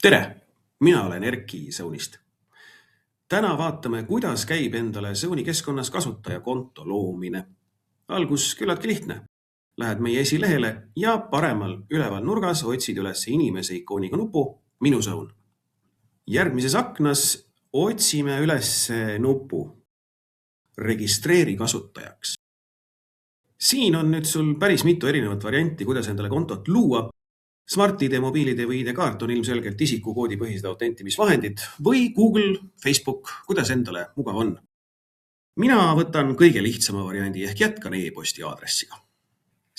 Tere! Mina olen Erki Sõunist. Täna vaatame, kuidas käib endale Sõuni keskkonnas kasutajakonto loomine. Algus küllaltki lihtne. Lähed meie esilehele ja paremal üleval nurgas otsid üles inimese ikooniga nupu Minu Sõun. Järgmises aknas otsime üles nupu Registreeri kasutajaks. Siin on nüüd sul päris mitu erinevat varianti, kuidas endale kontot luua. Smart-ID, mobiil-ID või ID-kaart on ilmselgelt isikukoodi põhised autentimisvahendid või Google, Facebook, kuidas endale mugav on. Mina võtan kõige lihtsama variandi ehk jätkan e-posti aadressiga.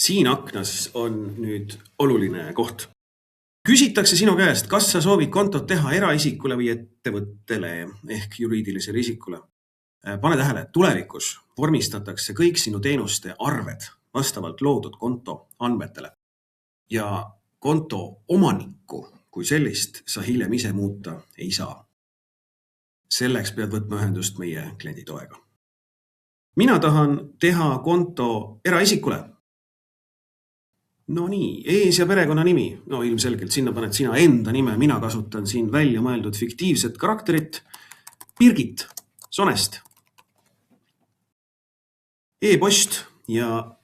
Siin aknas on nüüd oluline koht. Küsitakse sinu käest, kas sa soovid kontot teha eraisikule või ettevõttele ehk juriidilisele isikule. Pane tähele, tulevikus vormistatakse kõik sinu teenuste arved vastavalt loodud konto andmetele. Ja konto omanikku kui sellist sa hiljem ise muuta ei saa. Selleks pead võtma ühendust meie klienditoega. Mina tahan teha konto eraisikule. No nii, ees- ja perekonnanimi. No ilmselgelt sinna paned sina enda nime. Mina kasutan siin välja mõeldud fiktiivset karakterit. Birgit Sonest. E-post ja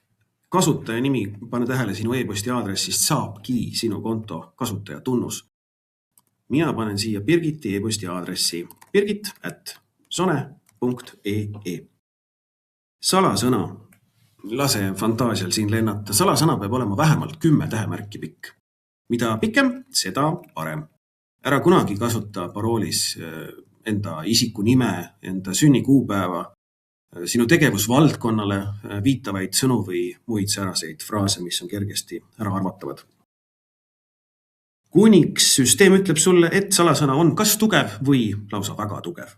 kasutaja nimi, pane tähele, sinu e-posti aadressist saabki sinu konto kasutaja tunnus. Mina panen siia Birgiti e-posti aadressi birgit@sone.ee. Salasõna. Lase fantaasial siin lennata. Salasõna peab olema vähemalt 10 tähemärki pikk. Mida pikem, seda parem. Ära kunagi kasuta paroolis enda isiku nime, enda sünnikuupäeva, sinu tegevusvaldkonnale viitavaid sõnu või muid säraseid fraase, mis on kergesti ära arvatavad. Kuniks süsteem ütleb sulle, et salasõna on kas tugev või lausa väga tugev.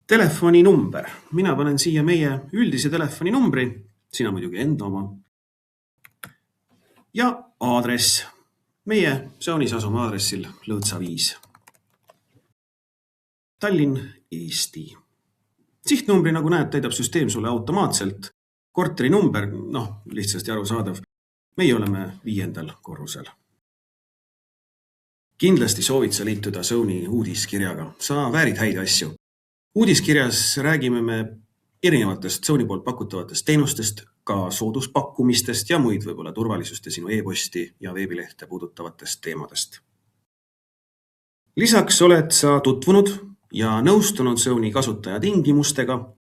Telefoninumber. Mina panen siia meie üldise telefoninumbri, sina muidugi enda oma. Ja aadress. Meie Sõunis asume aadressil Lõõtsa 5. Tallinn, Eesti. Sihtnumbri, nagu näed, täidab süsteem sulle automaatselt. Korteri number, lihtsasti arusaadav. Meie oleme 5. korrusel. Kindlasti soovid sa liituda Sõuni uudiskirjaga. Sa väärid häid asju. Uudiskirjas räägime me erinevatest Sõuni poolt pakutavatest teenustest, ka sooduspakkumistest ja muid võib-olla turvalisust ja sinu e-posti ja veebilehte puudutavatest teemadest. Lisaks oled sa tutvunud ja nõustunud Sõuni kasutaja tingimustega,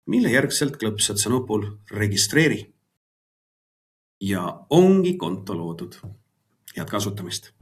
mille järgselt klõpsad sa nupul Registreeri. Ja ongi konto loodud. Head kasutamist!